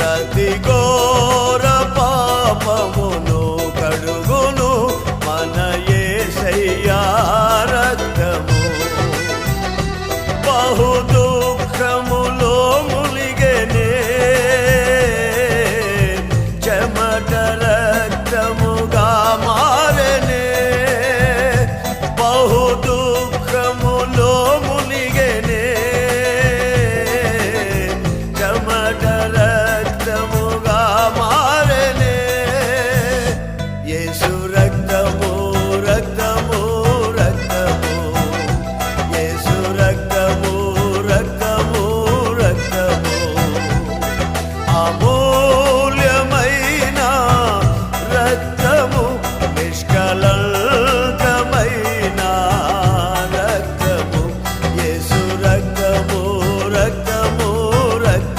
ప్రతి ఘోర పాపమును కడుగును మన యేసయ్యా రక్తము. బహు దుఃఖములో ములిగెనే చెమట రక్తముగా మారెనే. బహు దుఃఖములో ములిగెనే చెమట రక్తముగా మారెనే. యేసు రక్తము రక్తము రక్తము, యేసు రక్తము రక్తము రక్తము.